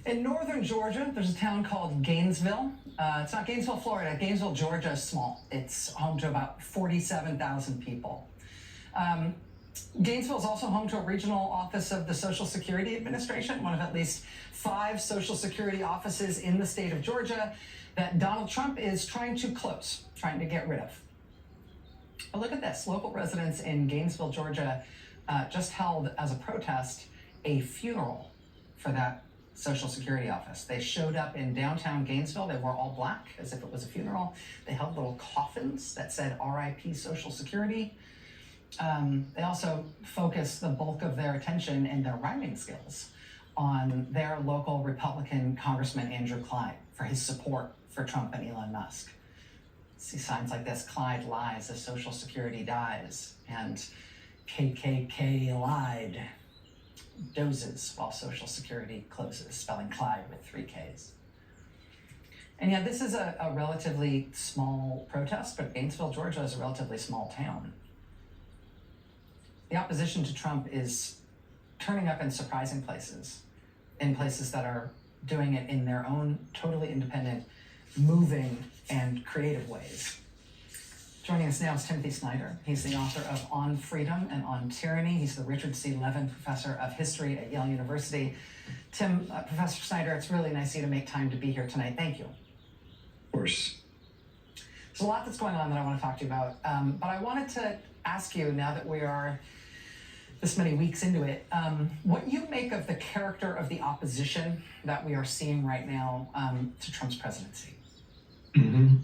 In northern Georgia, there's a town called Gainesville. It's not Gainesville, Florida. Gainesville, Georgia is small. It's home to about 47,000 people. Gainesville is also home to a regional office of the Social Security Administration, one of at least 5 Social Security offices in the state of Georgia that Donald Trump is trying to close, trying to get rid of. But look at this. Local residents in Gainesville, Georgia, just held as a protest a funeral for that Social Security office. They showed up in downtown Gainesville. They wore all black as if it was a funeral. They held little coffins that said RIP Social Security. They also focused the bulk of their attention and their rhyming skills on their local Republican Congressman Andrew Clyde for his support for Trump and Elon Musk. See signs like this: Clyde lies as Social Security dies, and KKK lied dozes while Social Security closes, spelling Clyde with 3 Ks. And yeah, this is a relatively small protest, but Gainesville, Georgia is a relatively small town. The opposition to Trump is turning up in surprising places, in places that are doing it in their own totally independent, moving, and creative ways. Joining us now is Timothy Snyder. He's the author of On Freedom and On Tyranny. He's the Richard C. Levin Professor of History at Yale University. Professor Snyder, it's really nice of you to make time to be here tonight. Thank you. Of course. There's a lot that's going on that I want to talk to you about, but I wanted to ask you, now that we are this many weeks into it, what you make of the character of the opposition that we are seeing right now to Trump's presidency. Mm-hmm.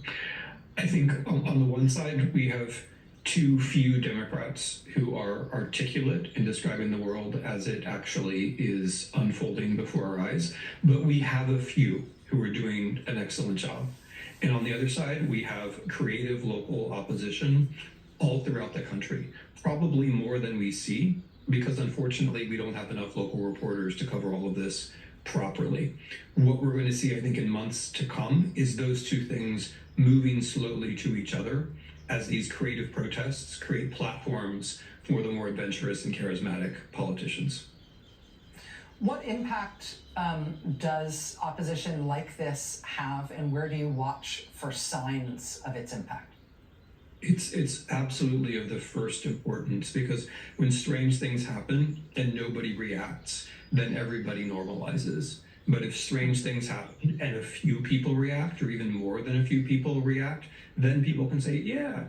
I think on the one side, we have too few Democrats who are articulate in describing the world as it actually is unfolding before our eyes, but we have a few who are doing an excellent job. And on the other side, we have creative local opposition all throughout the country, probably more than we see, because unfortunately we don't have enough local reporters to cover all of this properly. What we're going to see, I think, in months to come is those two things moving slowly to each other as these creative protests create platforms for the more adventurous and charismatic politicians. What impact does opposition like this have, and where do you watch for signs of its impact? It's absolutely of the first importance, because when strange things happen and nobody reacts, then everybody normalizes. But if strange things happen and a few people react, or even more than a few people react, then people can say, yeah,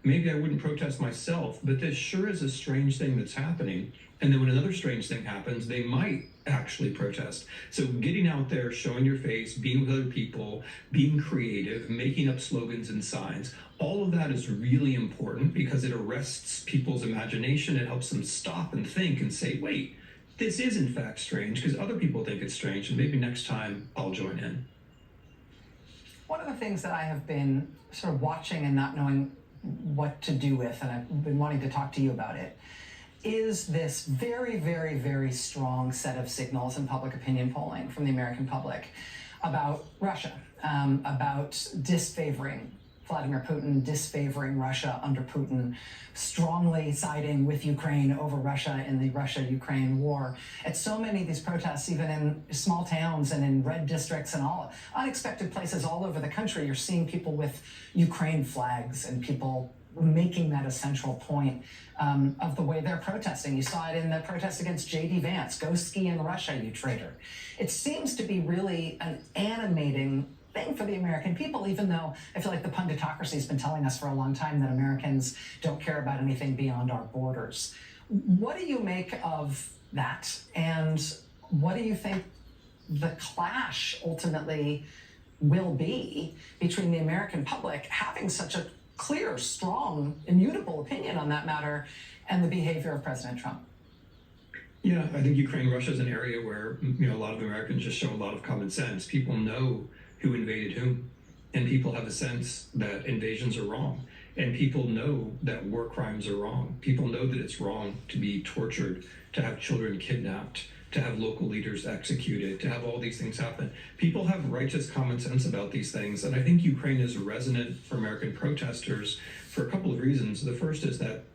maybe I wouldn't protest myself, but this sure is a strange thing that's happening. And then when another strange thing happens, they might actually protest. So getting out there, showing your face, being with other people, being creative, making up slogans and signs, all of that is really important because it arrests people's imagination. It helps them stop and think and say, wait, this is in fact strange, because other people think it's strange, and maybe next time I'll join in. One of the things that I have been sort of watching and not knowing what to do with, and I've been wanting to talk to you about it, is this very, very, very strong set of signals in public opinion polling from the American public about Russia, about disfavoring Vladimir Putin, disfavoring Russia under Putin, strongly siding with Ukraine over Russia in the Russia-Ukraine war. At so many of these protests, even in small towns and in red districts and all unexpected places all over the country, you're seeing people with Ukraine flags and people making that a central point of the way they're protesting. You saw it in the protest against J.D. Vance, go ski in Russia, you traitor. It seems to be really an animating thing for the American people, even though I feel like the punditocracy has been telling us for a long time that Americans don't care about anything beyond our borders. What do you make of that? And what do you think the clash ultimately will be between the American public having such a clear, strong, immutable opinion on that matter and the behavior of President Trump? Yeah, I think Ukraine-Russia is an area where a lot of Americans just show a lot of common sense. People know who invaded whom, and people have a sense that invasions are wrong, and people know that war crimes are wrong. People know that it's wrong to be tortured, to have children kidnapped, to have local leaders executed, to have all these things happen. People have righteous common sense about these things, and I think Ukraine is resonant for American protesters for a couple of reasons. The first is that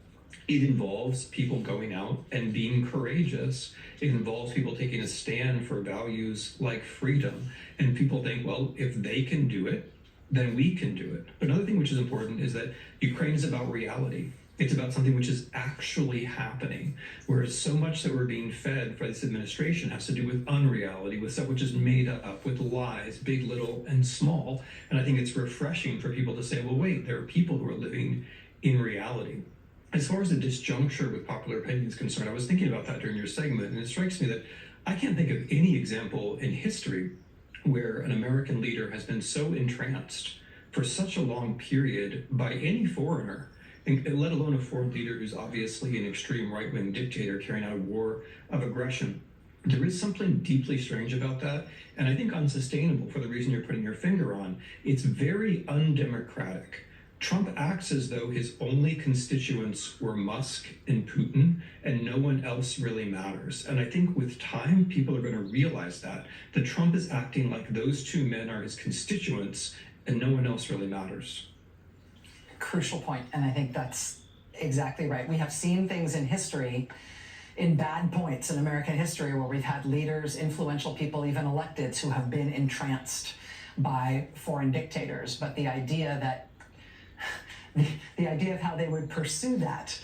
It involves people going out and being courageous. It involves people taking a stand for values like freedom. And people think, well, if they can do it, then we can do it. But another thing which is important is that Ukraine is about reality. It's about something which is actually happening, whereas so much that we're being fed by this administration has to do with unreality, with stuff which is made up, with lies, big, little, and small. And I think it's refreshing for people to say, well, wait, there are people who are living in reality. As far as the disjuncture with popular opinion is concerned, I was thinking about that during your segment, and it strikes me that I can't think of any example in history where an American leader has been so entranced for such a long period by any foreigner, and let alone a foreign leader who's obviously an extreme right-wing dictator carrying out a war of aggression. There is something deeply strange about that, and I think unsustainable for the reason you're putting your finger on. It's very undemocratic. Trump acts as though his only constituents were Musk and Putin, and no one else really matters. And I think with time, people are going to realize that Trump is acting like those two men are his constituents, and no one else really matters. Crucial point, and I think that's exactly right. We have seen things in history, in bad points in American history, where we've had leaders, influential people, even electeds, who have been entranced by foreign dictators. But the idea that the idea of how they would pursue that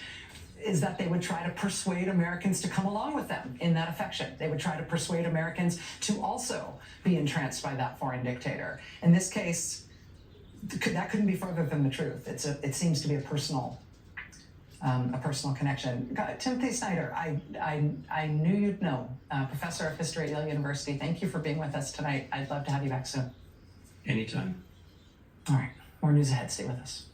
is that they would try to persuade Americans to come along with them in that affection. They would try to persuade Americans to also be entranced by that foreign dictator. In this case, that couldn't be further than the truth. It seems to be a personal connection. Timothy Snyder, I knew you'd know. Professor of history at Yale University. Thank you for being with us tonight. I'd love to have you back soon. Anytime. All right, more news ahead. Stay with us.